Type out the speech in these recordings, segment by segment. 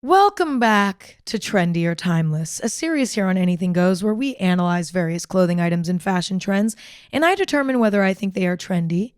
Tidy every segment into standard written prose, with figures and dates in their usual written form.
Welcome back to Trendy or Timeless, a series here on Anything Goes where we analyze various clothing items and fashion trends, and I determine whether I think they are trendy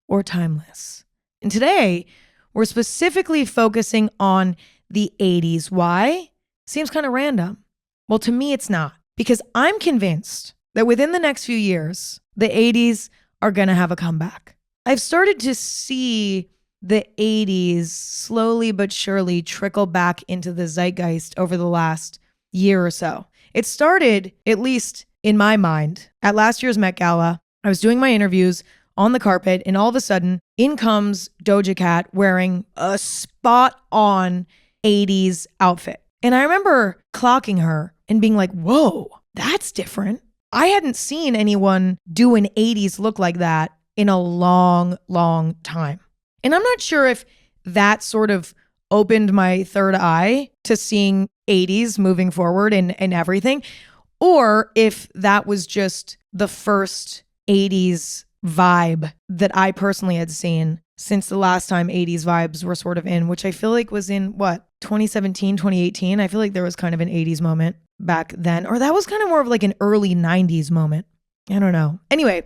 or timeless. And today, we're specifically focusing on the 80s. Why? Seems kind of random. Well, to me, it's not, because I'm convinced that within the next few years, the 80s are going to have a comeback. I've started to see the 80s slowly but surely trickle back into the zeitgeist over the last year or so. It started, at least in my mind, at last year's Met Gala. I was doing my interviews on the carpet, and all of a sudden, in comes Doja Cat wearing a spot-on 80s outfit. And I remember clocking her and being like, whoa, that's different. I hadn't seen anyone do an 80s look like that in a long, long time. And I'm not sure if that sort of opened my third eye to seeing 80s moving forward and everything, or if that was just the first 80s vibe that I personally had seen since the last time 80s vibes were sort of in, which I feel like was in 2017, 2018. I feel like there was kind of an 80s moment back then, or that was kind of more of like an early 90s moment. I don't know. Anyway,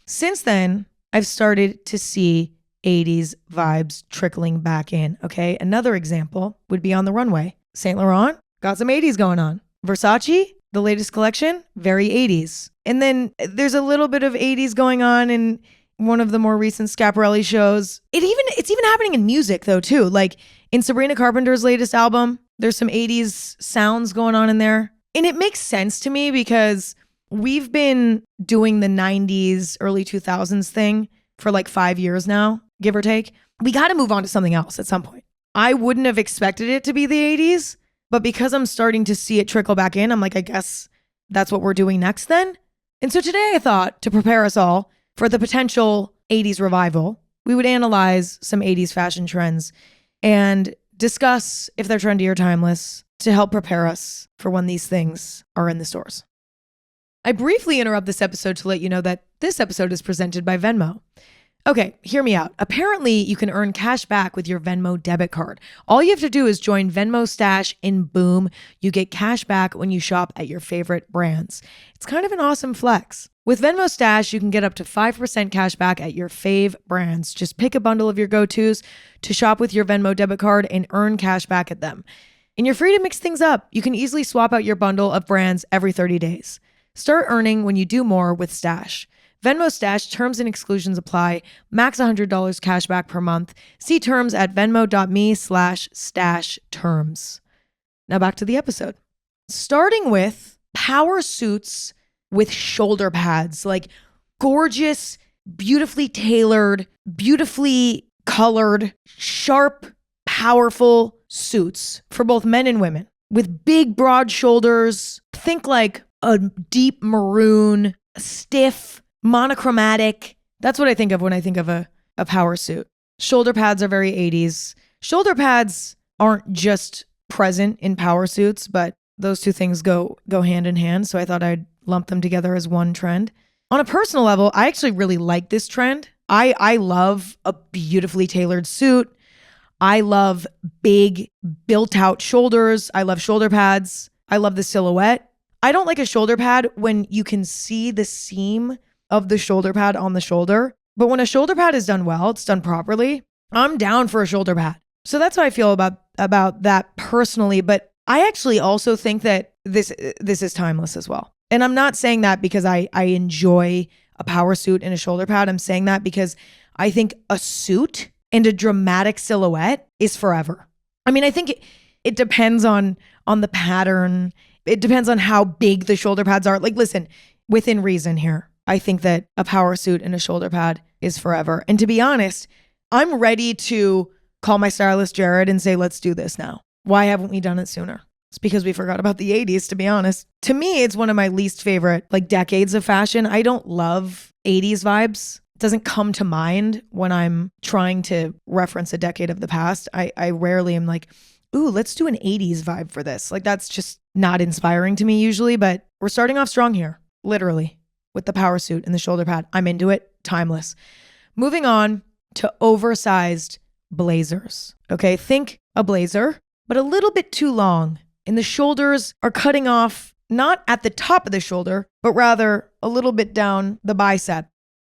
since then, I've started to see 80s vibes trickling back in, okay? Another example would be on the runway. Saint Laurent got some 80s going on. Versace, the latest collection, very 80s. And then there's a little bit of 80s going on in one of the more recent Schiaparelli shows. It's even happening in music though too. Like in Sabrina Carpenter's latest album, there's some 80s sounds going on in there. And it makes sense to me because we've been doing the 90s, early 2000s thing for like 5 years now, give or take. We got to move on to something else at some point. I wouldn't have expected it to be the 80s, but because I'm starting to see it trickle back in, I'm like, I guess that's what we're doing next then. And so today I thought, to prepare us all for the potential 80s revival, we would analyze some 80s fashion trends and discuss if they're trendy or timeless to help prepare us for when these things are in the stores. I briefly interrupt this episode to let you know that this episode is presented by Venmo. Okay, hear me out. Apparently, you can earn cash back with your Venmo debit card. All you have to do is join Venmo Stash, and boom, you get cash back when you shop at your favorite brands. It's kind of an awesome flex. With Venmo Stash, you can get up to 5% cash back at your fave brands. Just pick a bundle of your go-tos to shop with your Venmo debit card and earn cash back at them. And you're free to mix things up. You can easily swap out your bundle of brands every 30 days. Start earning when you do more with Stash. Venmo Stash terms and exclusions apply. Max $100 cash back per month. See terms at venmo.me/stash terms. Now back to the episode. Starting with power suits with shoulder pads, like gorgeous, beautifully tailored, beautifully colored, sharp, powerful suits for both men and women with big, broad shoulders. Think like a deep maroon, stiff, monochromatic. That's what I think of when I think of a power suit. Shoulder pads are very 80s. Shoulder pads aren't just present in power suits, but those two things go hand in hand. So I thought I'd lump them together as one trend. On a personal level, I actually really like this trend. I love a beautifully tailored suit. I love big, built-out shoulders. I love shoulder pads. I love the silhouette. I don't like a shoulder pad when you can see the seam of the shoulder pad on the shoulder. But when a shoulder pad is done well, it's done properly, I'm down for a shoulder pad. So that's how I feel about that personally. But I actually also think that this is timeless as well. And I'm not saying that because I enjoy a power suit and a shoulder pad. I'm saying that because I think a suit and a dramatic silhouette is forever. I mean, I think it depends on the pattern. It depends on how big the shoulder pads are. Like, listen, within reason here, I think that a power suit and a shoulder pad is forever. And to be honest, I'm ready to call my stylist Jared and say, let's do this now. Why haven't we done it sooner? It's because we forgot about the 80s, to be honest. To me, it's one of my least favorite decades of fashion. I don't love 80s vibes. It doesn't come to mind when I'm trying to reference a decade of the past. I rarely am like, ooh, let's do an 80s vibe for this. Like, that's just not inspiring to me usually, but we're starting off strong here, literally, with the power suit and the shoulder pad. I'm into it. Timeless. Moving on to oversized blazers. Okay, think a blazer, but a little bit too long. And the shoulders are cutting off not at the top of the shoulder, but rather a little bit down the bicep.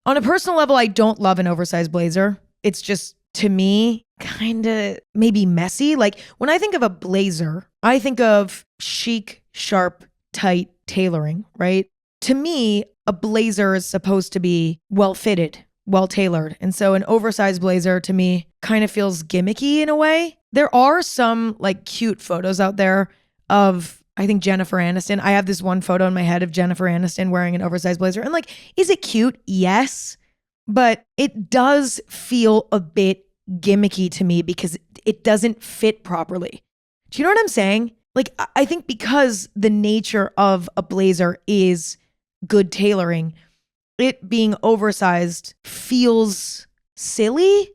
On a personal level, I don't love an oversized blazer. It's just, to me, kind of maybe messy. Like when I think of a blazer, I think of chic, sharp, tight tailoring, right? To me, a blazer is supposed to be well fitted, well tailored. And so an oversized blazer to me kind of feels gimmicky in a way. There are some like cute photos out there of, I think, Jennifer Aniston. I have this one photo in my head of Jennifer Aniston wearing an oversized blazer. And like, is it cute? Yes. But it does feel a bit gimmicky to me because it doesn't fit properly. Do you know what I'm saying? Like, I think because the nature of a blazer is good tailoring, it being oversized feels silly.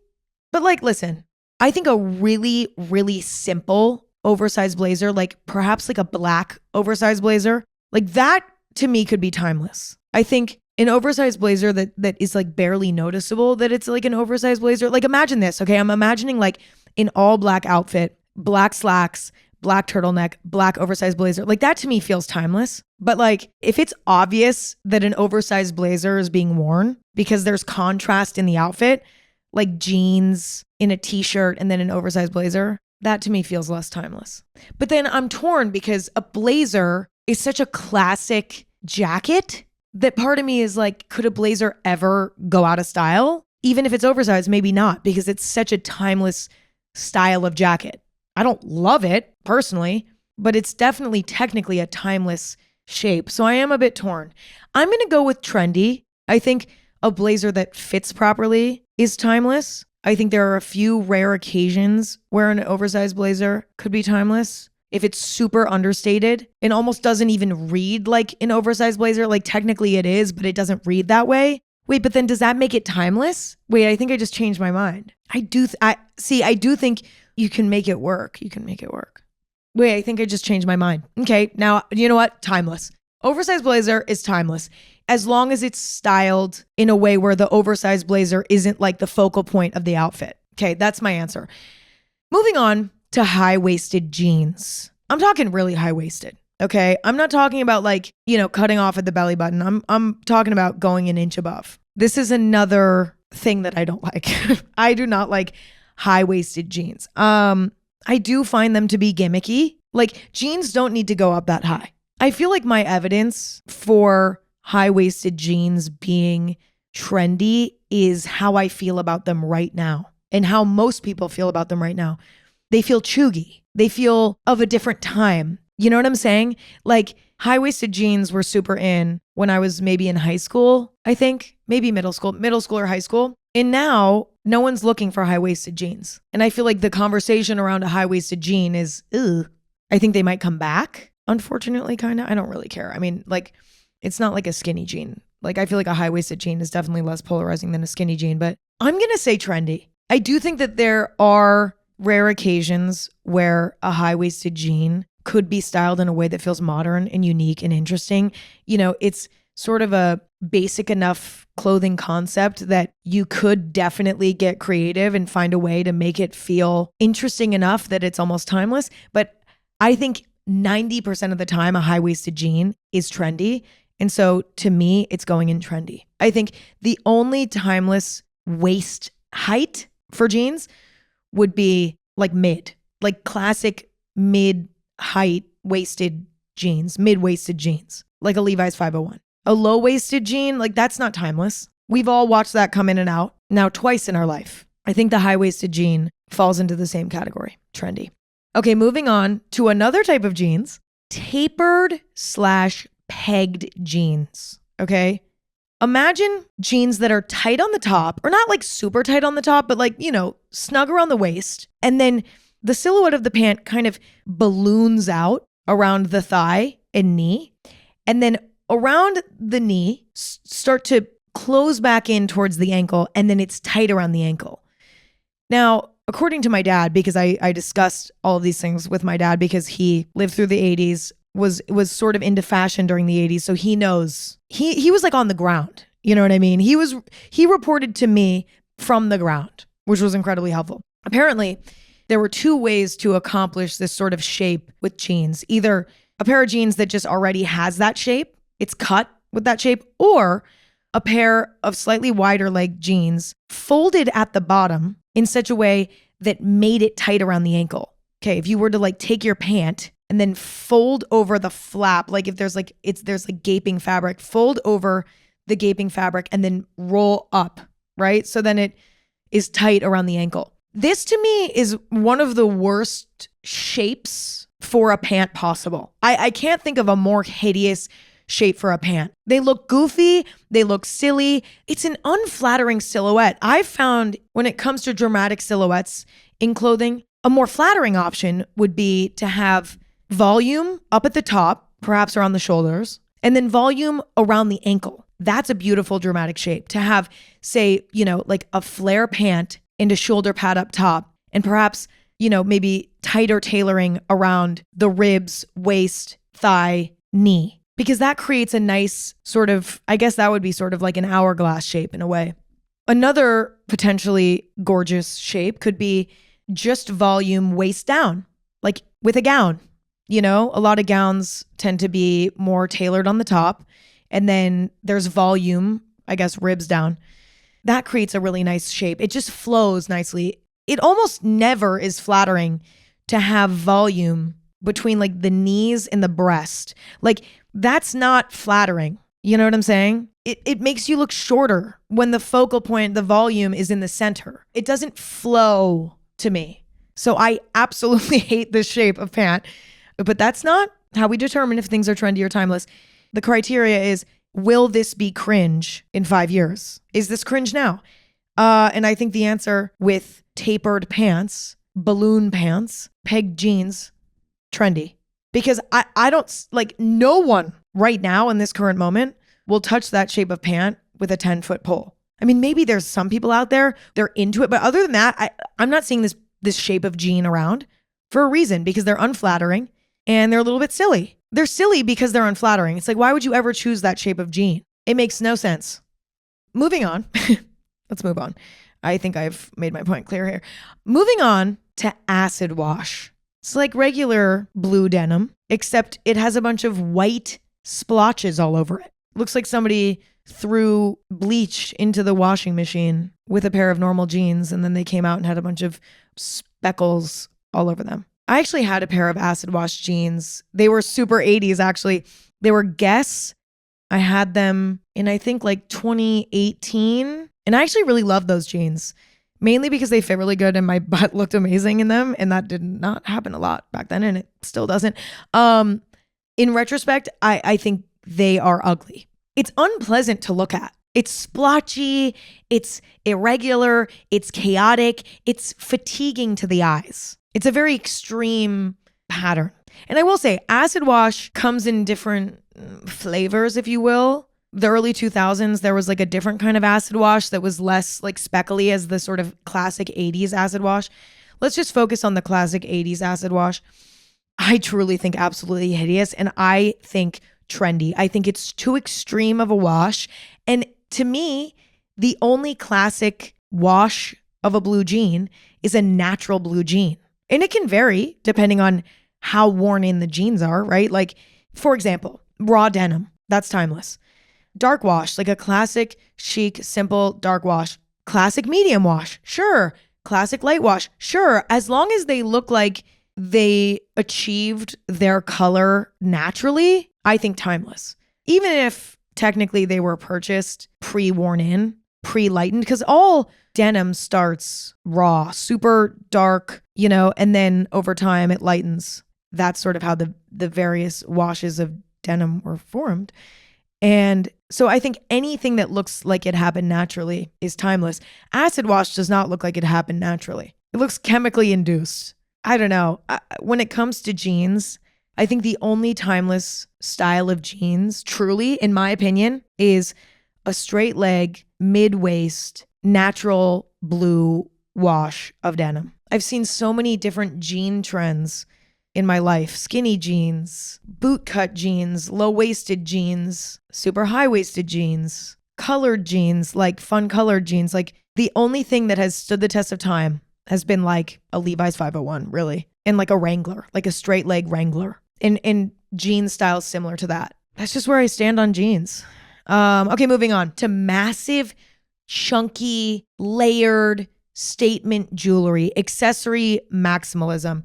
But like, listen, I think a really, really simple oversized blazer, like perhaps like a black oversized blazer, like that to me could be timeless. I think an oversized blazer that is like barely noticeable that it's like an oversized blazer. Like imagine this, okay? I'm imagining like an all black outfit, black slacks, black turtleneck, black oversized blazer. Like that to me feels timeless. But like if it's obvious that an oversized blazer is being worn because there's contrast in the outfit, like jeans in a t-shirt and then an oversized blazer, that to me feels less timeless. But then I'm torn because a blazer is such a classic jacket that part of me is like, could a blazer ever go out of style? Even if it's oversized, maybe not, because it's such a timeless style of jacket. I don't love it personally, but it's definitely technically a timeless shape. So I am a bit torn. I'm going to go with trendy. I think a blazer that fits properly is timeless. I think there are a few rare occasions where an oversized blazer could be timeless. If it's super understated and almost doesn't even read like an oversized blazer, like technically it is, but it doesn't read that way. Wait, but then does that make it timeless? Wait, I think I just changed my mind. I do think you can make it work. You can make it work. Wait, I think I just changed my mind. Okay, now, you know what? Timeless. Oversized blazer is timeless. As long as it's styled in a way where the oversized blazer isn't like the focal point of the outfit. Okay, that's my answer. Moving on to high-waisted jeans. I'm talking really high-waisted, okay? I'm not talking about like, cutting off at the belly button. I'm talking about going an inch above. This is another thing that I don't like. I do not like high-waisted jeans. I do find them to be gimmicky. Like jeans don't need to go up that high. I feel like my evidence for high-waisted jeans being trendy is how I feel about them right now and how most people feel about them right now. They feel chuggy. They feel of a different time. You know what I'm saying? Like high-waisted jeans were super in when I was maybe in high school, I think, maybe middle school or high school. And now no one's looking for high-waisted jeans. And I feel like the conversation around a high-waisted jean is, ugh. I think they might come back, unfortunately, kind of. I don't really care. I mean, like, it's not like a skinny jean. Like, I feel like a high-waisted jean is definitely less polarizing than a skinny jean, but I'm going to say trendy. I do think that there are rare occasions where a high-waisted jean could be styled in a way that feels modern and unique and interesting. It's sort of a basic enough clothing concept that you could definitely get creative and find a way to make it feel interesting enough that it's almost timeless. But I think 90% of the time a high-waisted jean is trendy. And so to me, it's going in trendy. I think the only timeless waist height for jeans would be like classic mid-height waisted jeans, mid-waisted jeans, like a Levi's 501. A low-waisted jean, like that's not timeless. We've all watched that come in and out now twice in our life. I think the high-waisted jean falls into the same category, trendy. Okay, moving on to another type of jeans, tapered/pegged jeans, okay? Imagine jeans that are tight on the top, or not like super tight on the top, but like, snug around the waist. And then the silhouette of the pant kind of balloons out around the thigh and knee. And then around the knee, start to close back in towards the ankle. And then it's tight around the ankle. Now, according to my dad, because I discussed all of these things with my dad because he lived through the 80s, was sort of into fashion during the 80s. So he knows, he was like on the ground. You know what I mean? He reported to me from the ground, which was incredibly helpful. Apparently, there were two ways to accomplish this sort of shape with jeans. Either a pair of jeans that just already has that shape, it's cut with that shape, or a pair of slightly wider leg jeans folded at the bottom in such a way that made it tight around the ankle. Okay, if you were to like take your pant and then fold over the flap, like if there's gaping fabric, fold over the gaping fabric and then roll up, right? So then it is tight around the ankle. This to me is one of the worst shapes for a pant possible. I can't think of a more hideous shape for a pant. They look goofy. They look silly. It's an unflattering silhouette. I've found when it comes to dramatic silhouettes in clothing, a more flattering option would be to have volume up at the top, perhaps around the shoulders, and then volume around the ankle. That's a beautiful dramatic shape. To have, say, like a flare pant and a shoulder pad up top, and perhaps, maybe tighter tailoring around the ribs, waist, thigh, knee. Because that creates a nice sort of, I guess that would be sort of like an hourglass shape in a way. Another potentially gorgeous shape could be just volume waist down, like with a gown. A lot of gowns tend to be more tailored on the top, and then there's volume, I guess, ribs down. That creates a really nice shape. It just flows nicely. It almost never is flattering to have volume between like the knees and the breast. Like that's not flattering. You know what I'm saying? It makes you look shorter when the focal point, the volume is in the center. It doesn't flow to me. So I absolutely hate this shape of pant, but that's not how we determine if things are trendy or timeless. The criteria is, will this be cringe in 5 years? Is this cringe now? And I think the answer with tapered pants, balloon pants, pegged jeans, trendy. Because I don't, like, no one right now in this current moment will touch that shape of pant with a 10-foot pole. I mean, maybe there's some people out there, they're into it. But other than that, I'm not seeing this shape of jean around for a reason, because they're unflattering and they're a little bit silly. They're silly because they're unflattering. It's like, why would you ever choose that shape of jean? It makes no sense. Moving on. Let's move on. I think I've made my point clear here. Moving on to acid wash. It's like regular blue denim, except it has a bunch of white splotches all over it. Looks like somebody threw bleach into the washing machine with a pair of normal jeans, and then they came out and had a bunch of speckles all over them. I actually had a pair of acid wash jeans. They were super 80s, actually. They were Guess. I had them in, I think, like 2018. And I actually really loved those jeans, mainly because they fit really good and my butt looked amazing in them. And that did not happen a lot back then, and it still doesn't. In retrospect, I think they are ugly. It's unpleasant to look at. It's splotchy, it's irregular, it's chaotic, it's fatiguing to the eyes. It's a very extreme pattern. And I will say, acid wash comes in different flavors, if you will. The early 2000s, there was like a different kind of acid wash that was less like speckly as the sort of classic 80s acid wash. Let's just focus on the classic 80s acid wash. I truly think absolutely hideous, and I think trendy. I think it's too extreme of a wash. And to me, the only classic wash of a blue jean is a natural blue jean. And it can vary depending on how worn in the jeans are, right? Like, for example, raw denim, that's timeless. Dark wash, like a classic, chic, simple dark wash. Classic medium wash, sure. Classic light wash, sure. As long as they look like they achieved their color naturally, I think timeless. Even if technically they were purchased pre-worn in, pre-lightened, because all denim starts raw, super dark, and then over time it lightens. That's sort of how the various washes of denim were formed. And so I think anything that looks like it happened naturally is timeless. Acid wash does not look like it happened naturally. It looks chemically induced. I don't know. When it comes to jeans, I think the only timeless style of jeans, truly, in my opinion, is a straight leg, mid-waist, natural blue wash of denim. I've seen so many different jean trends in my life. Skinny jeans, boot cut jeans, low-waisted jeans, super high-waisted jeans, colored jeans, like fun colored jeans. Like the only thing that has stood the test of time has been like a Levi's 501, really. And like a Wrangler, like a straight leg Wrangler. In jean styles similar to that. That's just where I stand on jeans. Okay, moving on to massive, chunky, layered statement jewelry, accessory maximalism.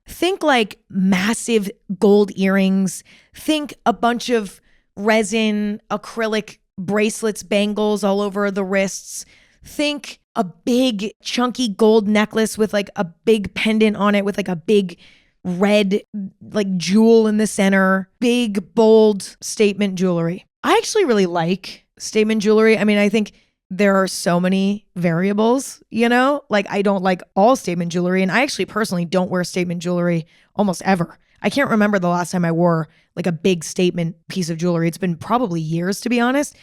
Think like massive gold earrings. Think a bunch of resin, acrylic bracelets, bangles all over the wrists. Think a big chunky gold necklace with like a big pendant on it with like a big red like jewel in the center. Big, bold statement jewelry. I actually really like statement jewelry. I mean, I think there are so many variables, you know? Like I don't like all statement jewelry, and I actually personally don't wear statement jewelry almost ever. I can't remember the last time I wore like a big statement piece of jewelry. It's been probably years, to be honest.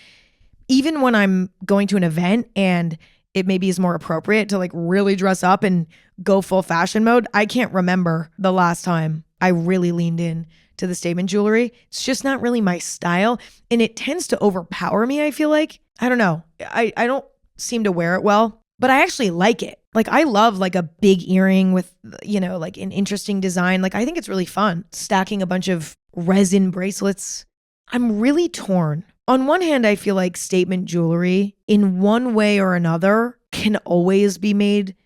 Even when I'm going to an event and it maybe is more appropriate to like really dress up and go full fashion mode, I can't remember the last time I really leaned in to the statement jewelry. It's just not really my style, and it tends to overpower me, I feel like. I don't know. I don't seem to wear it well, but I actually like it. Like I love like a big earring with, you know, like an interesting design. Like I think it's really fun stacking a bunch of resin bracelets. I'm really torn. On one hand, I feel like statement jewelry in one way or another can always be made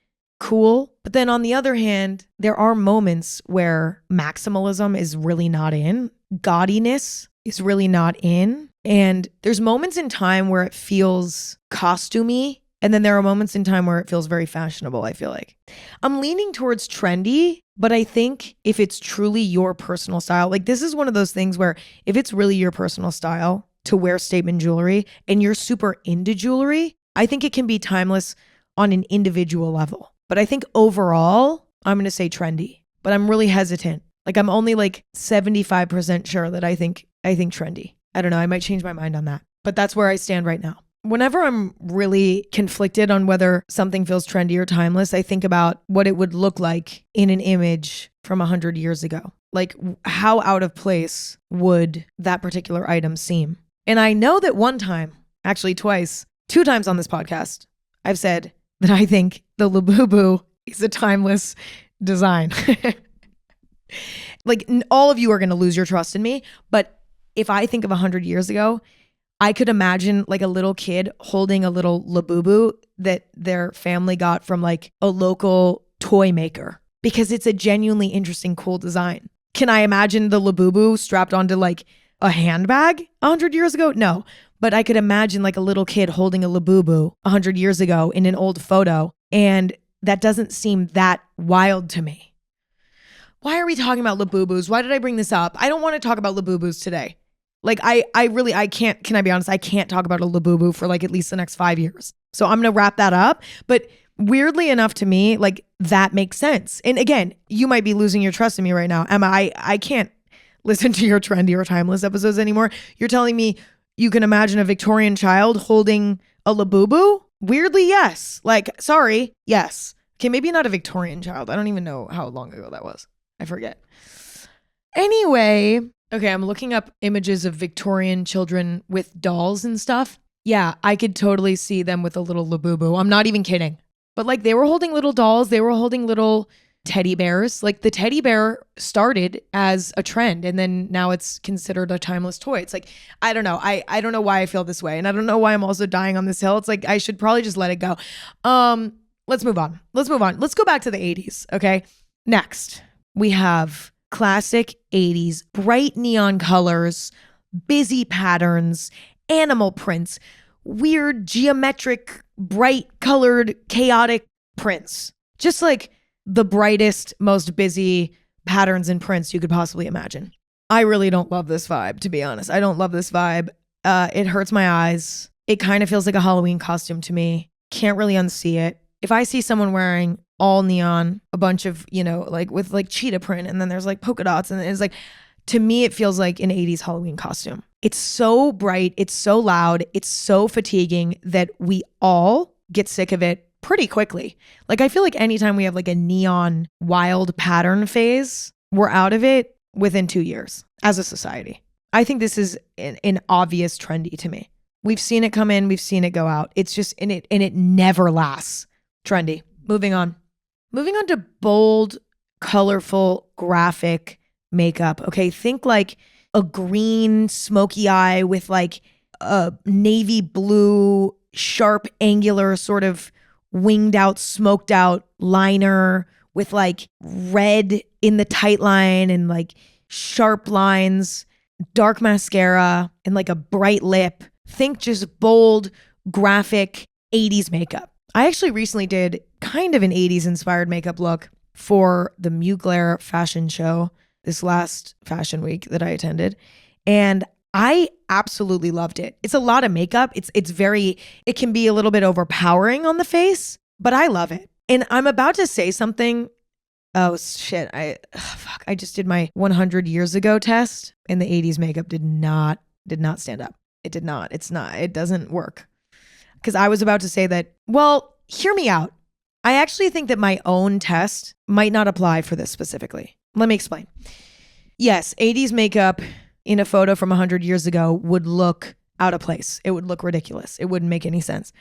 cool. But then on the other hand, there are moments where maximalism is really not in. Gaudiness is really not in. And there's moments in time where it feels costumey. And then there are moments in time where it feels very fashionable, I feel like. I'm leaning towards trendy, but I think if it's truly your personal style, like this is one of those things where if it's really your personal style to wear statement jewelry and you're super into jewelry, I think it can be timeless on an individual level. But I think overall, I'm going to say trendy, but I'm really hesitant. Like I'm only like 75% sure that I think trendy. I don't know. I might change my mind on that, but that's where I stand right now. Whenever I'm really conflicted on whether something feels trendy or timeless, I think about what it would look like in an image from 100 years ago. Like how out of place would that particular item seem? And I know that one time, actually twice, 2 times on this podcast, I've said that I think the Labubu is a timeless design. Like all of you are going to lose your trust in me, but if I think of 100 years ago, I could imagine like a little kid holding a little Labubu that their family got from like a local toy maker because it's a genuinely interesting, cool design. Can I imagine the Labubu strapped onto like a handbag 100 years ago? No, but I could imagine like a little kid holding a Labubu 100 years ago in an old photo, and that doesn't seem that wild to me. Why are we talking about Labubus? Why did I bring this up? I don't want to talk about Labubus today. Like I can't, can I be honest? I can't talk about a Labubu for like at least the next 5 years. So I'm going to wrap that up. But weirdly enough to me, like that makes sense. And again, you might be losing your trust in me right now. Emma, I can't listen to your trendy or timeless episodes anymore. You're telling me you can imagine a Victorian child holding a Labubu? Weirdly, yes. Like, sorry, yes. Okay, maybe not a Victorian child. I don't even know how long ago that was. I forget. Anyway, okay, I'm looking up images of Victorian children with dolls and stuff. Yeah, I could totally see them with a little Labubu. I'm not even kidding. But like they were holding little dolls. They were holding little teddy bears. Like the teddy bear started as a trend and then now it's considered a timeless toy. It's like, I don't know. I don't know why I feel this way. And I don't know why I'm also dying on this hill. It's like, I should probably just let it go. Let's move on. Let's go back to the 80s. Okay. Next, we have classic 80s, bright neon colors, busy patterns, animal prints, weird geometric, bright colored, chaotic prints. Just like the brightest, most busy patterns and prints you could possibly imagine. I really don't love this vibe, to be honest. I don't love this vibe. It hurts my eyes. It kind of feels like a Halloween costume to me. Can't really unsee it. If I see someone wearing all neon, a bunch of, you know, like with like cheetah print and then there's like polka dots and it's like, to me, it feels like an 80s Halloween costume. It's so bright. It's so loud. It's so fatiguing that we all get sick of it pretty quickly. Like, I feel like anytime we have like a neon wild pattern phase, we're out of it within 2 years as a society. I think this is an obvious trendy to me. We've seen it come in. We've seen it go out. It's just, and it never lasts. Trendy. Moving on. Moving on to bold, colorful, graphic makeup. Okay, think like a green smoky eye with like a navy blue, sharp, angular, sort of winged out, smoked out liner with like red in the tight line and like sharp lines, dark mascara, and like a bright lip. Think just bold, graphic 80s makeup. I actually recently did kind of an 80s inspired makeup look for the Mugler fashion show this last fashion week that I attended. And I absolutely loved it. It's a lot of makeup. It can be a little bit overpowering on the face, but I love it. And I'm about to say something. Oh shit. I just did my 100 years ago test and the 80s makeup did not stand up. It did not. It doesn't work. Because I was about to say that, well, hear me out. I actually think that my own test might not apply for this specifically. Let me explain. Yes, 80s makeup in a photo from 100 years ago would look out of place. It would look ridiculous. It wouldn't make any sense.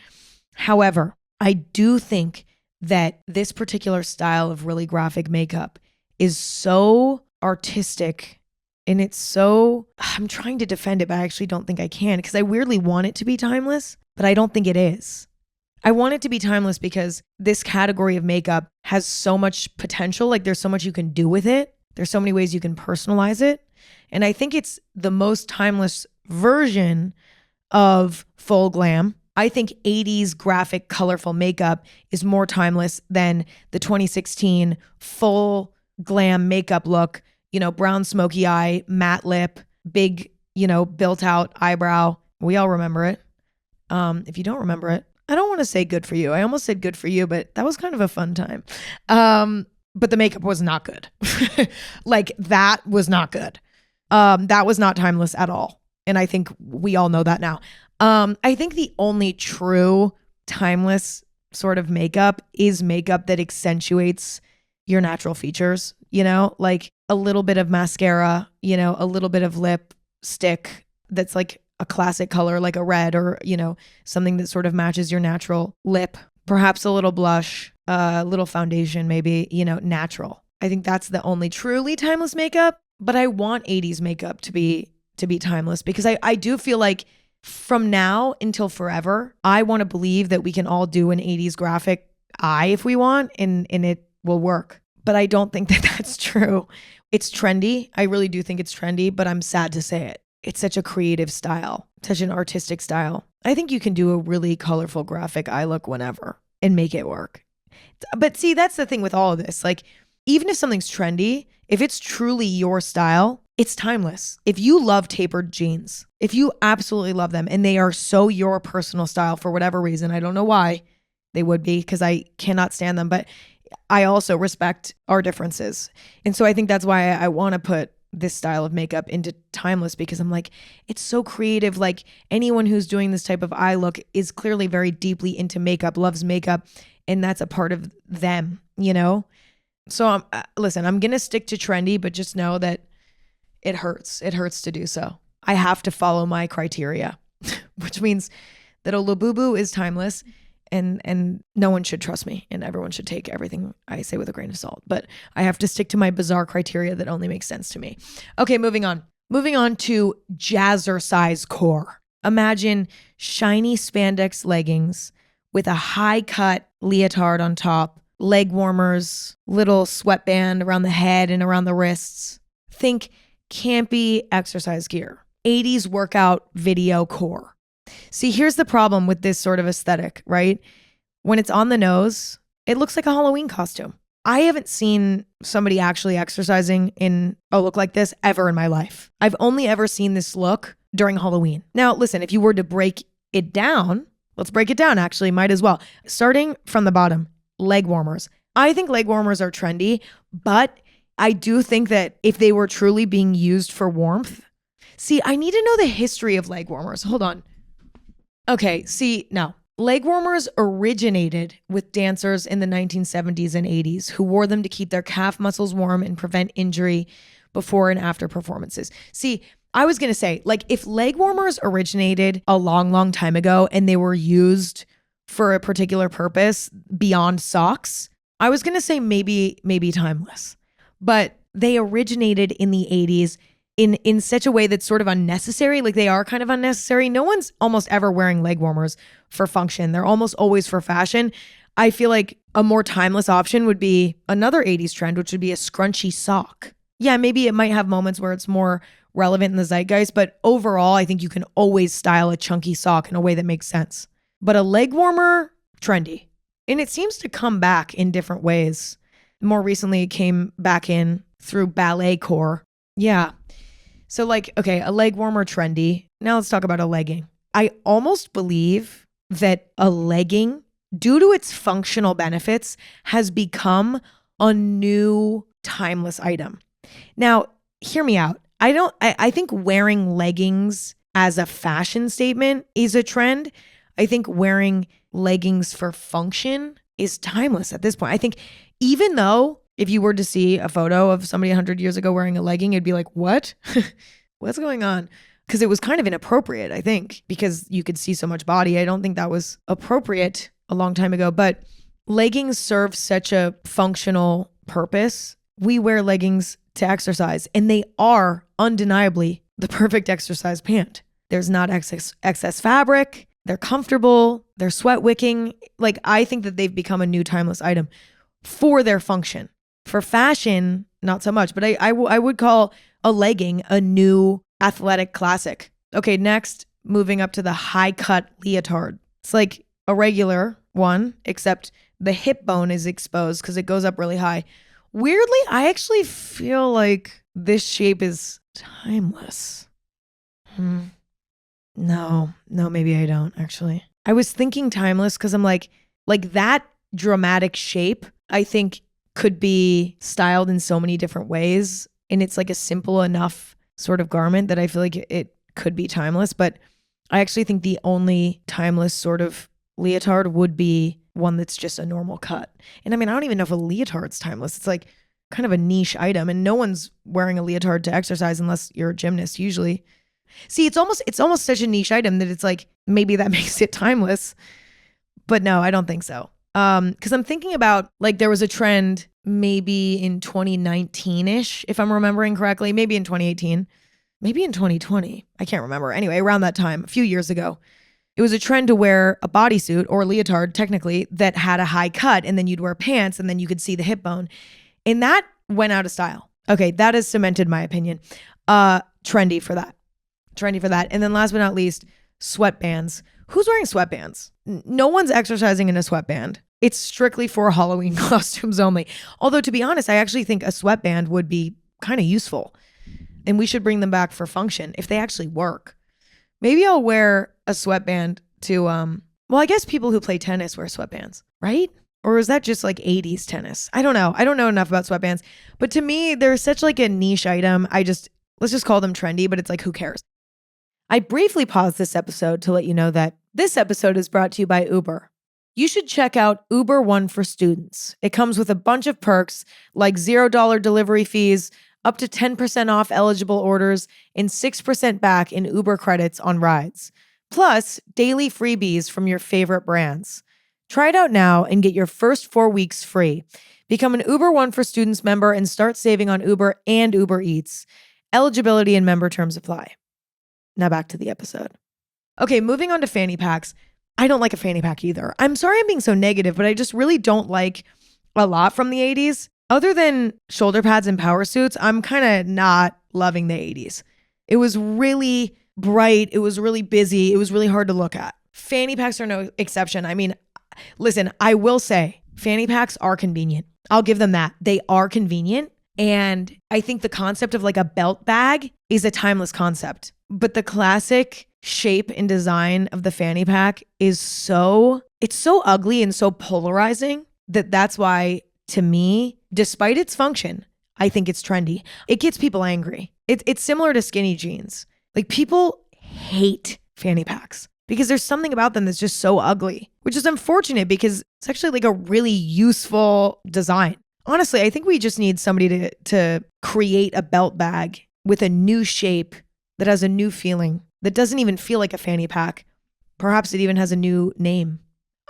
However, I do think that this particular style of really graphic makeup is so artistic and I'm trying to defend it, but I actually don't think I can because I weirdly want it to be timeless, but I don't think it is. I want it to be timeless because this category of makeup has so much potential. Like there's so much you can do with it. There's so many ways you can personalize it. And I think it's the most timeless version of full glam. I think 80s graphic, colorful makeup is more timeless than the 2016 full glam makeup look, brown smoky eye, matte lip, big, built out eyebrow. We all remember it. If you don't remember it, I don't want to say good for you. I almost said good for you, but that was kind of a fun time. But the makeup was not good. Like that was not good. That was not timeless at all. And I think we all know that now. I think the only true timeless sort of makeup is makeup that accentuates your natural features, like a little bit of mascara, a little bit of lipstick that's like a classic color, like a red or, something that sort of matches your natural lip, perhaps a little blush, a little foundation, maybe, natural. I think that's the only truly timeless makeup, but I want 80s makeup to be timeless because I do feel like from now until forever, I want to believe that we can all do an 80s graphic eye if we want and it will work. But I don't think that that's true. It's trendy. I really do think it's trendy, but I'm sad to say it. It's such a creative style, such an artistic style. I think you can do a really colorful graphic eye look whenever and make it work. But see, that's the thing with all of this. Like, even if something's trendy, if it's truly your style, it's timeless. If you love tapered jeans, if you absolutely love them and they are so your personal style for whatever reason, I don't know why they would be because I cannot stand them, but I also respect our differences. And so I think that's why I want to put this style of makeup into timeless because I'm like, it's so creative. Like anyone who's doing this type of eye look is clearly very deeply into makeup, loves makeup, and that's a part of them, So listen, I'm going to stick to trendy, but just know that it hurts. It hurts to do so. I have to follow my criteria, which means that a Labubu is timeless and no one should trust me and everyone should take everything I say with a grain of salt. But I have to stick to my bizarre criteria that only makes sense to me. Okay, moving on. Moving on to jazzercise core. Imagine shiny spandex leggings with a high cut leotard on top, leg warmers, little sweatband around the head and around the wrists. Think campy exercise gear. 80s workout video core. See, here's the problem with this sort of aesthetic, right? When it's on the nose, it looks like a Halloween costume. I haven't seen somebody actually exercising in a look like this ever in my life. I've only ever seen this look during Halloween. Now, listen, if you were to break it down, let's break it down actually, might as well. Starting from the bottom, leg warmers. I think leg warmers are trendy, but I do think that if they were truly being used for warmth, see, I need to know the history of leg warmers. Hold on. Okay, see, now, leg warmers originated with dancers in the 1970s and 80s who wore them to keep their calf muscles warm and prevent injury before and after performances. See, I was going to say, like, if leg warmers originated a long, long time ago and they were used for a particular purpose beyond socks, I was going to say maybe timeless, but they originated in the 80s in such a way that's sort of unnecessary. Like they are kind of unnecessary. No one's almost ever wearing leg warmers for function. They're almost always for fashion. I feel like a more timeless option would be another 80s trend, which would be a scrunchy sock. Yeah, maybe it might have moments where it's more relevant in the zeitgeist, but overall, I think you can always style a chunky sock in a way that makes sense. But a leg warmer, trendy. And it seems to come back in different ways. More recently, it came back in through ballet core. Yeah. So like, okay, a leg warmer, trendy. Now let's talk about a legging. I almost believe that a legging, due to its functional benefits, has become a new timeless item. Now, hear me out. I think wearing leggings as a fashion statement is a trend. I think wearing leggings for function is timeless at this point. I think even though if you were to see a photo of somebody 100 years ago wearing a legging, it'd be like, what? What's going on? Because it was kind of inappropriate, I think, because you could see so much body. I don't think that was appropriate a long time ago, but leggings serve such a functional purpose. We wear leggings to exercise, and they are undeniably the perfect exercise pant. There's not excess fabric. They're comfortable. They're sweat wicking. Like, I think that they've become a new timeless item for their function. For fashion, not so much, but I would call a legging a new athletic classic. Okay, next, moving up to the high cut leotard. It's like a regular one, except the hip bone is exposed because it goes up really high. Weirdly, I actually feel like this shape is timeless. No, maybe I don't actually. I was thinking timeless because I'm like that dramatic shape, I think could be styled in so many different ways. And it's like a simple enough sort of garment that I feel like it could be timeless. But I actually think the only timeless sort of leotard would be one that's just a normal cut. And I mean, I don't even know if a leotard's timeless. It's like kind of a niche item, and no one's wearing a leotard to exercise unless you're a gymnast usually. See, it's almost such a niche item that it's like maybe that makes it timeless. But no, I don't think so. Because I'm thinking about, like, there was a trend maybe in 2019-ish, if I'm remembering correctly, maybe in 2018, maybe in 2020. I can't remember. Anyway, around that time, a few years ago, it was a trend to wear a bodysuit or leotard, technically, that had a high cut, and then you'd wear pants, and then you could see the hip bone. And that went out of style. Okay, that has cemented my opinion. Trendy for that. And then last but not least, sweatbands. Who's wearing sweatbands? No one's exercising in a sweatband. It's strictly for Halloween costumes only. Although, to be honest, I actually think a sweatband would be kind of useful. And we should bring them back for function if they actually work. Maybe I'll wear a sweatband to, well, I guess people who play tennis wear sweatbands, right? Or is that just like 80s tennis? I don't know. I don't know enough about sweatbands. But to me, they're such like a niche item. Let's just call them trendy, but it's like, who cares? I briefly paused this episode to let you know that this episode is brought to you by Uber. You should check out Uber One for Students. It comes with a bunch of perks like $0 delivery fees, up to 10% off eligible orders, and 6% back in Uber credits on rides. Plus, daily freebies from your favorite brands. Try it out now and get your first 4 weeks free. Become an Uber One for Students member and start saving on Uber and Uber Eats. Eligibility and member terms apply. Now back to the episode. Okay, moving on to fanny packs. I don't like a fanny pack either. I'm sorry I'm being so negative, but I just really don't like a lot from the 80s. Other than shoulder pads and power suits, I'm kind of not loving the 80s. It was really bright. It was really busy. It was really hard to look at. Fanny packs are no exception. I mean, listen, I will say fanny packs are convenient. I'll give them that. They are convenient. And I think the concept of like a belt bag is a timeless concept. But the classic shape and design of the fanny pack is so ugly and so polarizing that's why, to me, despite its function, I think it's trendy. It gets people angry. It's similar to skinny jeans. Like, people hate fanny packs because there's something about them that's just so ugly, which is unfortunate because it's actually like a really useful design. Honestly, I think we just need somebody to create a belt bag with a new shape that has a new feeling, that doesn't even feel like a fanny pack. Perhaps it even has a new name.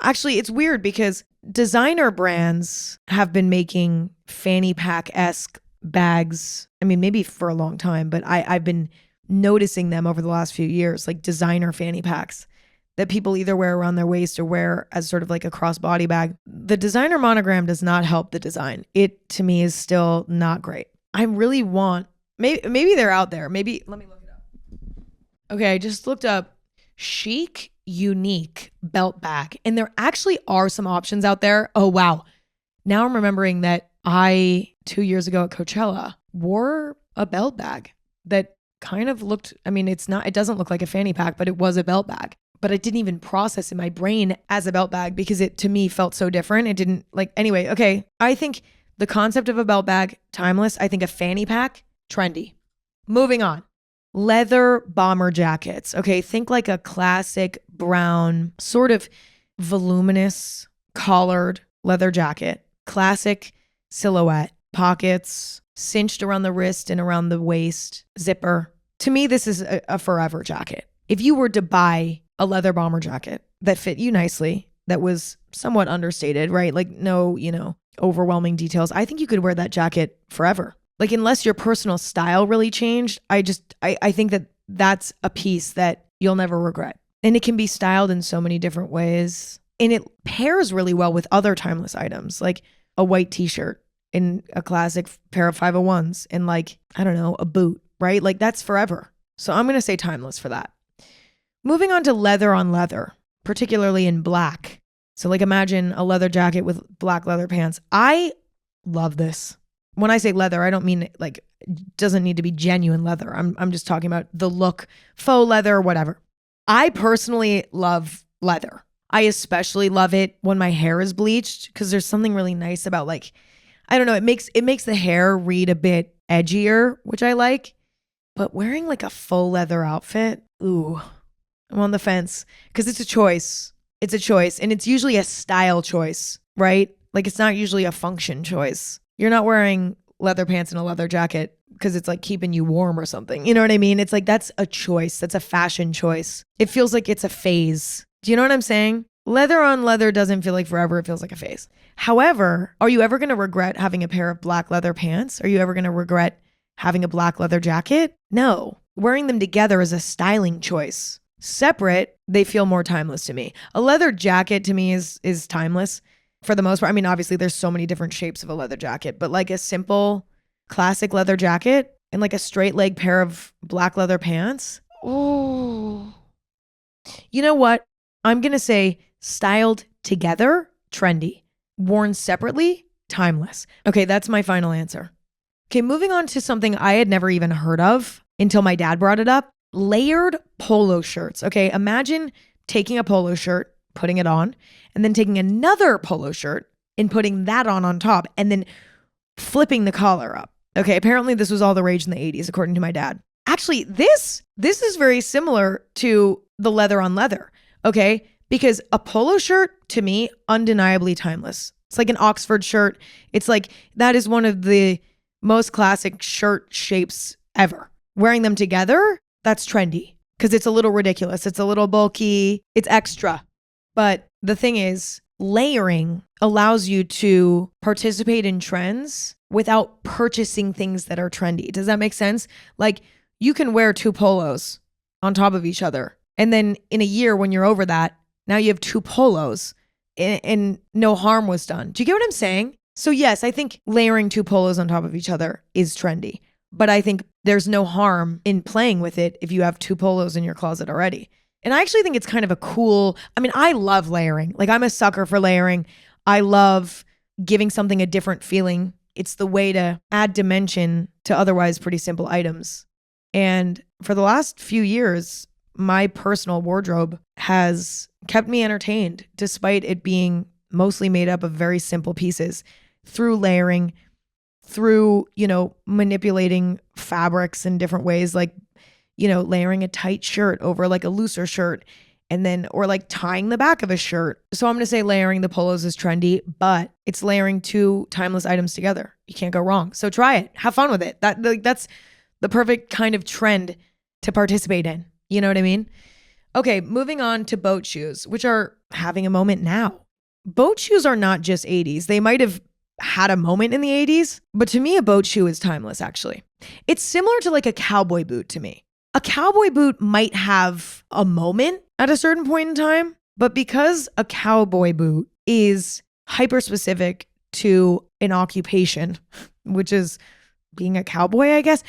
Actually, it's weird because designer brands have been making fanny pack-esque bags. I mean, maybe for a long time, but I've been noticing them over the last few years, like designer fanny packs that people either wear around their waist or wear as sort of like a crossbody bag. The designer monogram does not help the design. It, to me, is still not great. I really want, maybe they're out there. Maybe, let me look it up. Okay, I just looked up chic, unique belt bag. And there actually are some options out there. Oh, wow. Now I'm remembering that I, 2 years ago at Coachella, wore a belt bag that kind of looked, I mean, it doesn't look like a fanny pack, but it was a belt bag. But I didn't even process in my brain as a belt bag because it, to me, felt so different. It didn't anyway, okay. I think the concept of a belt bag, timeless. I think a fanny pack, trendy. Moving on. Leather bomber jackets. Okay, think like a classic brown, sort of voluminous collared leather jacket. Classic silhouette. Pockets, cinched around the wrist and around the waist. Zipper. To me, this is a forever jacket. If you were to buy a leather bomber jacket that fit you nicely, that was somewhat understated, right? Like no, overwhelming details. I think you could wear that jacket forever. Like unless your personal style really changed, I think that that's a piece that you'll never regret. And it can be styled in so many different ways. And it pairs really well with other timeless items, like a white t-shirt and a classic pair of 501s and like, I don't know, a boot, right? Like that's forever. So I'm going to say timeless for that. Moving on to leather on leather, particularly in black. So like imagine a leather jacket with black leather pants. I love this. When I say leather, I don't mean like it doesn't need to be genuine leather. I'm just talking about the look, faux leather, whatever. I personally love leather. I especially love it when my hair is bleached because there's something really nice about like, I don't know, it makes the hair read a bit edgier, which I like. But wearing like a full leather outfit, ooh, I'm on the fence because it's a choice. It's a choice. And it's usually a style choice, right? Like it's not usually a function choice. You're not wearing leather pants and a leather jacket because it's like keeping you warm or something. You know what I mean? It's like that's a choice. That's a fashion choice. It feels like it's a phase. Do you know what I'm saying? Leather on leather doesn't feel like forever. It feels like a phase. However, are you ever going to regret having a pair of black leather pants? Are you ever going to regret having a black leather jacket? No. Wearing them together is a styling choice. Separate, they feel more timeless to me. A leather jacket to me is timeless for the most part. I mean, obviously there's so many different shapes of a leather jacket, but like a simple classic leather jacket and like a straight leg pair of black leather pants. Oh, you know what? I'm going to say styled together, trendy. Worn separately, timeless. Okay, that's my final answer. Okay, moving on to something I had never even heard of until my dad brought it up. Layered polo shirts. Okay, imagine taking a polo shirt, putting it on, and then taking another polo shirt and putting that on top, and then flipping the collar up. Okay, apparently this was all the rage in the 80s, according to my dad. Actually, this is very similar to the leather on leather, okay? Because a polo shirt, to me, undeniably timeless. It's like an Oxford shirt. It's like, that is one of the most classic shirt shapes ever. Wearing them together, that's trendy because it's a little ridiculous. It's a little bulky. It's extra. But the thing is, layering allows you to participate in trends without purchasing things that are trendy. Does that make sense? Like you can wear two polos on top of each other. And then in a year when you're over that, now you have two polos and no harm was done. Do you get what I'm saying? So yes, I think layering two polos on top of each other is trendy. But I think there's no harm in playing with it if you have two polos in your closet already. And I actually think it's kind of a cool, I mean, I love layering. Like I'm a sucker for layering. I love giving something a different feeling. It's the way to add dimension to otherwise pretty simple items. And for the last few years, my personal wardrobe has kept me entertained despite it being mostly made up of very simple pieces through layering, through, manipulating fabrics in different ways, like, layering a tight shirt over like a looser shirt and then, or like tying the back of a shirt. So I'm going to say layering the polos is trendy, but it's layering two timeless items together. You can't go wrong. So try it. Have fun with it. That's the perfect kind of trend to participate in. You know what I mean? Okay, moving on to boat shoes, which are having a moment now. boat shoes are not just 80s. They might have had a moment in the 80s, but to me, a boat shoe is timeless, actually. It's similar to like a cowboy boot to me. A cowboy boot might have a moment at a certain point in time, but because a cowboy boot is hyper specific to an occupation, which is being a cowboy, I guess,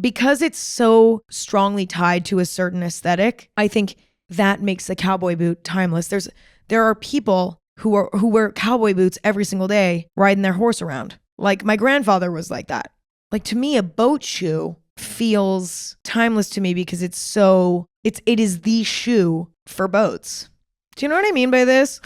because it's so strongly tied to a certain aesthetic, I think that makes the cowboy boot timeless. There are people who wear cowboy boots every single day riding their horse around. Like my grandfather was like that. Like to me, a boat shoe feels timeless to me because it is the shoe for boats. Do you know what I mean by this?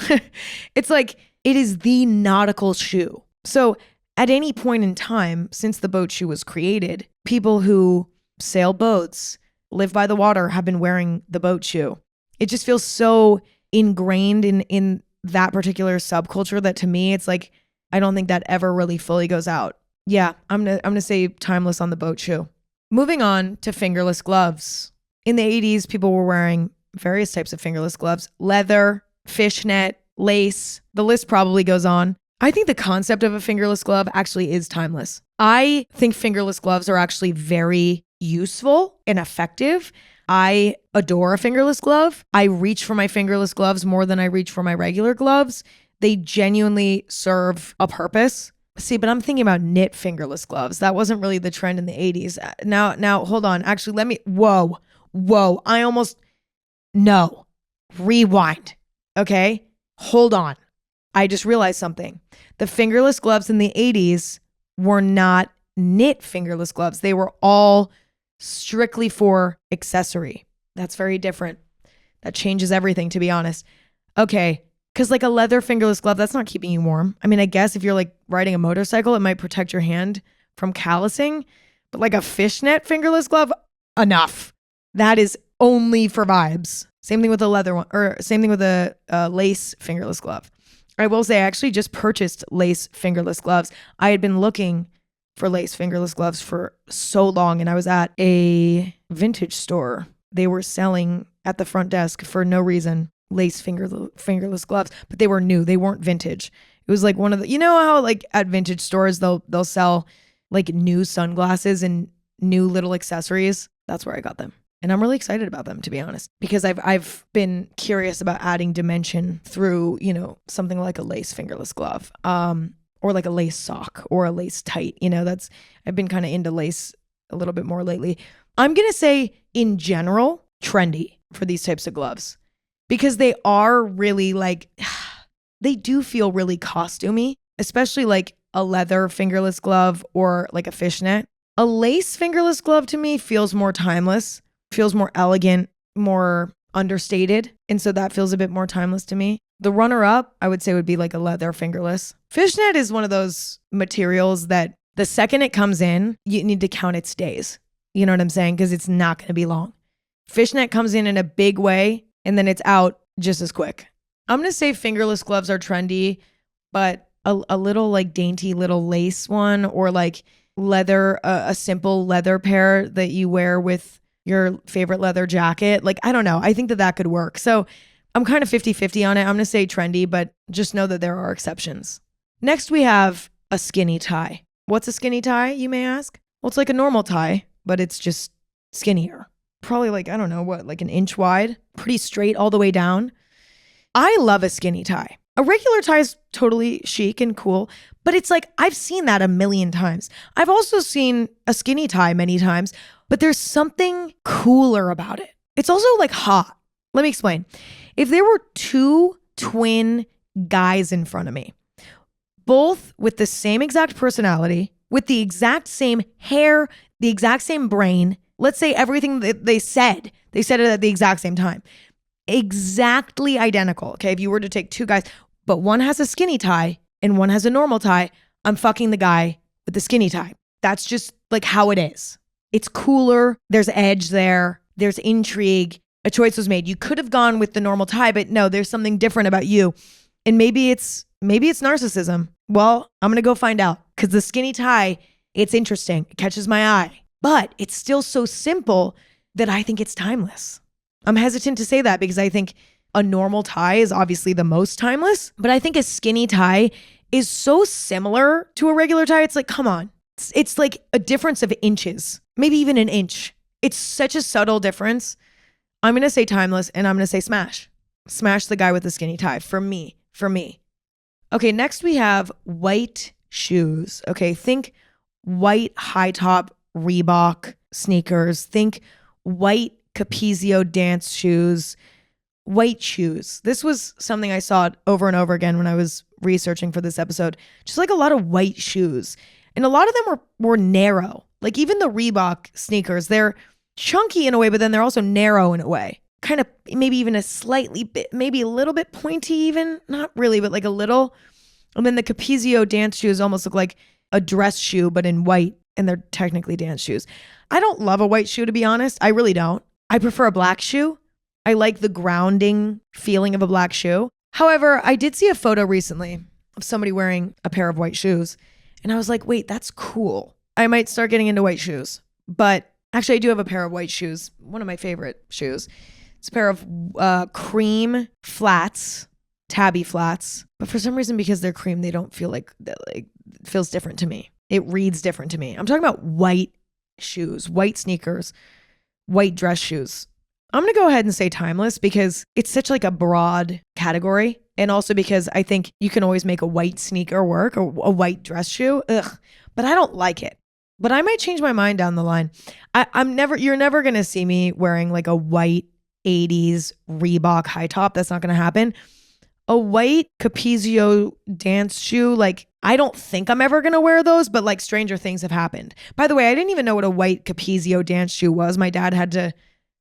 It's like it is the nautical shoe. So at any point in time since the boat shoe was created, people who sail boats, live by the water, have been wearing the boat shoe. It just feels so ingrained in that particular subculture that to me, it's like, I don't think that ever really fully goes out. Yeah, I'm gonna say timeless on the boat shoe. Moving on to fingerless gloves. In the 80s, people were wearing various types of fingerless gloves: leather, fishnet, lace. The list probably goes on. I think the concept of a fingerless glove actually is timeless. I think fingerless gloves are actually very useful and effective. I adore a fingerless glove. I reach for my fingerless gloves more than I reach for my regular gloves. They genuinely serve a purpose. See, but I'm thinking about knit fingerless gloves. That wasn't really the trend in the 80s. Now, hold on. Actually, whoa. No. Rewind. Okay? Hold on. I just realized something. The fingerless gloves in the 80s were not knit fingerless gloves. They were all strictly for accessory. That's very different. That changes everything, to be honest. Okay, because like a leather fingerless glove, that's not keeping you warm. I mean, I guess if you're like riding a motorcycle, it might protect your hand from callousing, but like a fishnet fingerless glove, enough. That is only for vibes. Same thing with a leather one, or same thing with a lace fingerless glove. I will say I actually just purchased lace fingerless gloves. I had been looking for lace fingerless gloves for so long, and I was at a vintage store. They were selling at the front desk for no reason lace fingerless gloves, but they were new. They weren't vintage. It was like one of the, you know how like at vintage stores they'll sell like new sunglasses and new little accessories. That's where I got them. And I'm really excited about them, to be honest, because I've been curious about adding dimension through, something like a lace fingerless glove, or like a lace sock or a lace tight. I've been kind of into lace a little bit more lately. I'm going to say in general, trendy for these types of gloves because they are really like, they do feel really costumey, especially like a leather fingerless glove or like a fishnet. A lace fingerless glove to me feels more timeless. Feels more elegant, more understated. And so that feels a bit more timeless to me. The runner-up, I would say, would be like a leather fingerless. Fishnet is one of those materials that the second it comes in, you need to count its days. You know what I'm saying? Because it's not going to be long. Fishnet comes in a big way, and then it's out just as quick. I'm going to say fingerless gloves are trendy, but a little like dainty little lace one or like leather, a simple leather pair that you wear with your favorite leather jacket. Like, I don't know. I think that could work. So I'm kind of 50-50 on it. I'm going to say trendy, but just know that there are exceptions. Next, we have a skinny tie. What's a skinny tie, you may ask? Well, it's like a normal tie, but it's just skinnier. Probably like, I don't know what, like an inch wide, pretty straight all the way down. I love a skinny tie. A regular tie is totally chic and cool, but it's like, I've seen that a million times. I've also seen a skinny tie many times, but there's something cooler about it. It's also like hot. Let me explain. If there were two twin guys in front of me, both with the same exact personality, with the exact same hair, the exact same brain, let's say everything that they said it at the exact same time, exactly identical. Okay, if you were to take two guys, but one has a skinny tie and one has a normal tie, I'm fucking the guy with the skinny tie. That's just like how it is. It's cooler. There's edge there. There's intrigue. A choice was made. You could have gone with the normal tie, but no, there's something different about you. And maybe it's narcissism. Well, I'm going to go find out because the skinny tie, it's interesting. It catches my eye, but it's still so simple that I think it's timeless. I'm hesitant to say that because I think a normal tie is obviously the most timeless, but I think a skinny tie is so similar to a regular tie. It's like, come on. It's like a difference of inches, maybe even an inch. It's such a subtle difference. I'm going to say timeless, and I'm going to say smash. Smash the guy with the skinny tie for me. Okay, next we have white shoes. Okay, think white high top Reebok sneakers. Think white Capezio dance shoes. White shoes. This was something I saw over and over again when I was researching for this episode. Just like a lot of white shoes. And a lot of them were narrow. Like even the Reebok sneakers, they're chunky in a way, but then they're also narrow in a way. Kind of maybe even a slightly bit, maybe a little bit pointy even. Not really, but like a little. And then the Capezio dance shoes almost look like a dress shoe, but in white. And they're technically dance shoes. I don't love a white shoe, to be honest. I really don't. I prefer a black shoe. I like the grounding feeling of a black shoe. However, I did see a photo recently of somebody wearing a pair of white shoes. And I was like, wait, that's cool. I might start getting into white shoes. But actually, I do have a pair of white shoes. One of my favorite shoes. It's a pair of cream flats, tabby flats. But for some reason, because they're cream, they don't feel like it feels different to me. It reads different to me. I'm talking about white shoes, white sneakers, white dress shoes. I'm going to go ahead and say timeless because it's such like a broad category. And also because I think you can always make a white sneaker work or a white dress shoe. Ugh, but I don't like it. But I might change my mind down the line. You're never going to see me wearing like a white 80's Reebok high top. That's not going to happen. A white Capezio dance shoe, like I don't think I'm ever going to wear those, but like stranger things have happened. By the way, I didn't even know what a white Capezio dance shoe was. My dad had to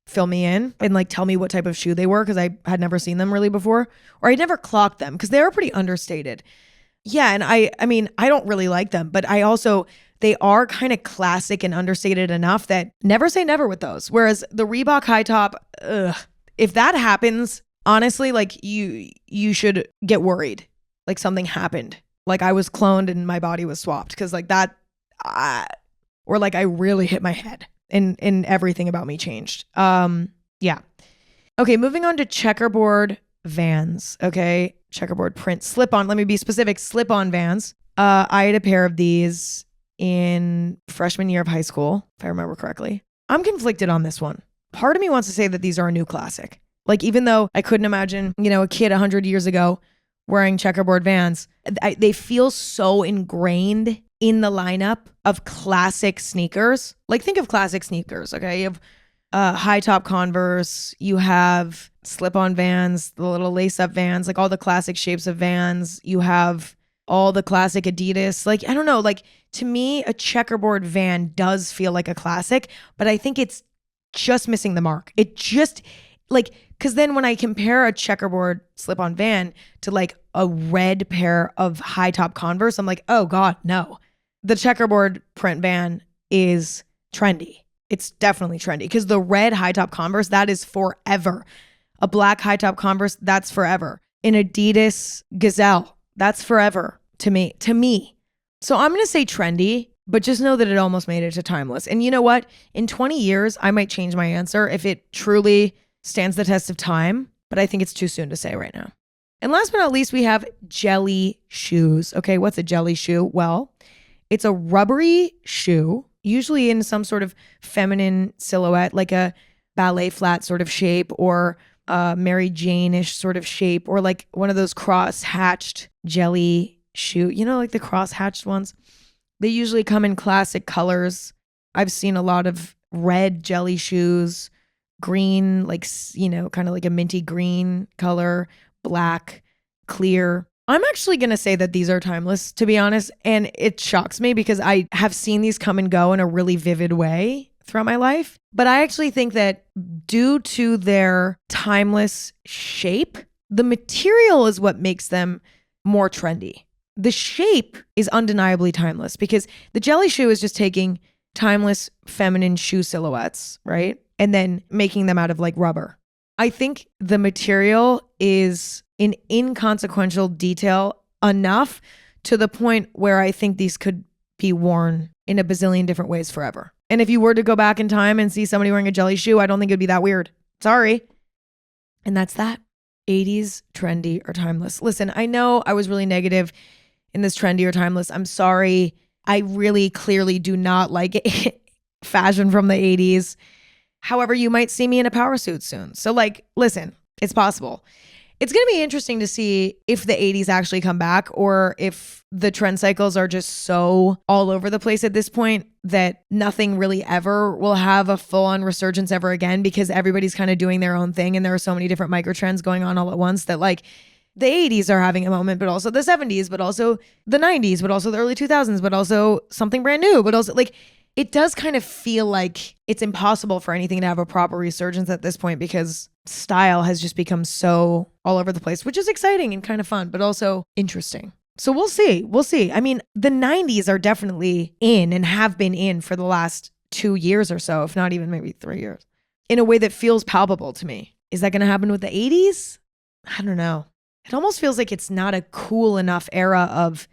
fill me in and like tell me what type of shoe they were because I had never seen them really before, or I never clocked them because they were pretty understated. Yeah, and I mean, I don't really like them, but they are kind of classic and understated enough that never say never with those. Whereas the Reebok high top, if that happens, honestly, like you should get worried. Like something happened. Like I was cloned and my body was swapped because like that, or like I really hit my head and everything about me changed. Yeah. Okay, moving on to checkerboard Vans. Okay, checkerboard print slip-on. Let me be specific. Slip-on Vans. I had a pair of these in freshman year of high school, if I remember correctly. I'm conflicted on this one. Part of me wants to say that these are a new classic. Like even though I couldn't imagine, a kid 100 years ago wearing checkerboard Vans, they feel so ingrained in the lineup of classic sneakers. Like think of classic sneakers, okay? You have high top Converse, you have slip-on Vans, the little lace-up Vans, like all the classic shapes of Vans. You have all the classic Adidas. Like, I don't know, like to me, a checkerboard Van does feel like a classic, but I think it's just missing the mark. It just like, because then when I compare a checkerboard slip-on Van to like a red pair of high top Converse, I'm like, oh God, no. The checkerboard print Van is trendy. It's definitely trendy because the red high top Converse, that is forever. A black high top Converse, that's forever. An Adidas Gazelle, that's forever to me. So I'm going to say trendy, but just know that it almost made it to timeless. And you know what? In 20 years, I might change my answer if it truly stands the test of time, but I think it's too soon to say right now. And last but not least, we have jelly shoes. Okay, what's a jelly shoe? Well, it's a rubbery shoe, usually in some sort of feminine silhouette, like a ballet flat sort of shape or a Mary Jane-ish sort of shape, or like one of those cross-hatched jelly shoe, like the cross-hatched ones. They usually come in classic colors. I've seen a lot of red jelly shoes, green, like, kind of like a minty green color, black, clear. I'm actually going to say that these are timeless, to be honest. And it shocks me because I have seen these come and go in a really vivid way throughout my life. But I actually think that due to their timeless shape, the material is what makes them more trendy. The shape is undeniably timeless because the jelly shoe is just taking timeless feminine shoe silhouettes, right? And then making them out of like rubber. I think the material is an inconsequential detail enough to the point where I think these could be worn in a bazillion different ways forever. And if you were to go back in time and see somebody wearing a jelly shoe, I don't think it'd be that weird. Sorry. And that's that. 80s, trendy, or timeless. Listen, I know I was really negative in this trendy or timeless. I'm sorry. I really clearly do not like it. Fashion from the 80s. However, you might see me in a power suit soon. So like, listen, it's possible. It's going to be interesting to see if the 80s actually come back or if the trend cycles are just so all over the place at this point that nothing really ever will have a full-on resurgence ever again because everybody's kind of doing their own thing and there are so many different micro trends going on all at once that like the 80s are having a moment, but also the 70s, but also the 90s, but also the early 2000s, but also something brand new, but also like it does kind of feel like it's impossible for anything to have a proper resurgence at this point because style has just become so all over the place, which is exciting and kind of fun, but also interesting. So we'll see. We'll see. I mean, the 90s are definitely in and have been in for the last 2 years or so, if not even maybe 3 years, in a way that feels palpable to me. Is that going to happen with the 80s? I don't know. It almost feels like it's not a cool enough era of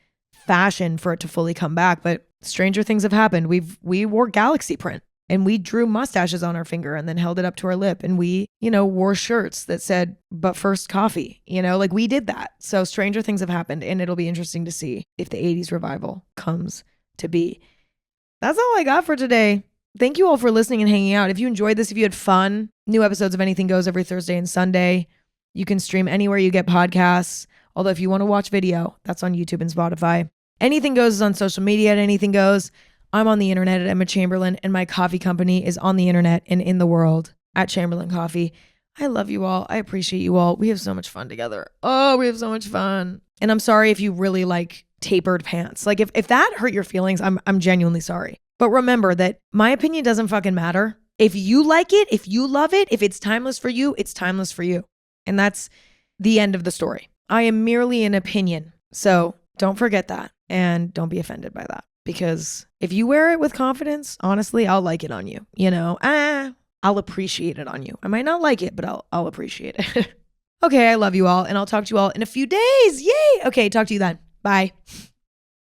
fashion for it to fully come back, but stranger things have happened. We wore galaxy print and we drew mustaches on our finger and then held it up to our lip. And we, wore shirts that said, but first coffee, like we did that. So stranger things have happened and it'll be interesting to see if the 80s revival comes to be. That's all I got for today. Thank you all for listening and hanging out. If you enjoyed this, if you had fun, new episodes of Anything Goes every Thursday and Sunday. You can stream anywhere you get podcasts. Although if you want to watch video, that's on YouTube and Spotify. Anything Goes is on social media at Anything Goes. I'm on the internet at Emma Chamberlain, and my coffee company is on the internet and in the world at Chamberlain Coffee. I love you all. I appreciate you all. We have so much fun together. Oh, we have so much fun. And I'm sorry if you really like tapered pants. Like if that hurt your feelings, I'm genuinely sorry. But remember that my opinion doesn't fucking matter. If you like it, if you love it, if it's timeless for you, it's timeless for you. And that's the end of the story. I am merely an opinion. So don't forget that. And don't be offended by that. Because if you wear it with confidence, honestly, I'll like it on you. I'll appreciate it on you. I might not like it, but I'll appreciate it. Okay, I love you all. And I'll talk to you all in a few days. Yay! Okay, talk to you then. Bye.